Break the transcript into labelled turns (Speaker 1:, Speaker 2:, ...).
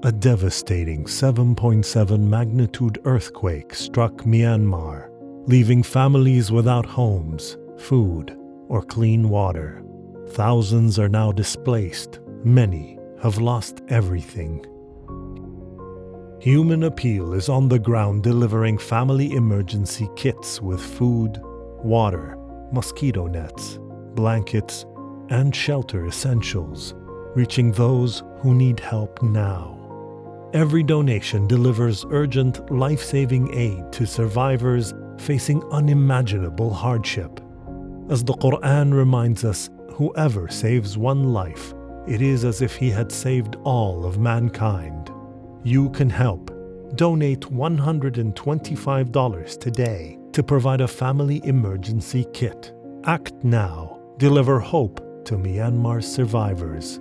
Speaker 1: A devastating 7.7 magnitude earthquake struck Myanmar, leaving families without homes, food, or clean water. Thousands are now displaced. Many have lost everything. Human Appeal is on the ground delivering family emergency kits with food, water, mosquito nets, blankets, and shelter essentials, reaching those who need help now. Every donation delivers urgent, life-saving aid to survivors facing unimaginable hardship. As the Quran reminds us, whoever saves one life, it is as if he had saved all of mankind. You can help. Donate $125 today to provide a family emergency kit. Act now. Deliver hope to Myanmar's survivors.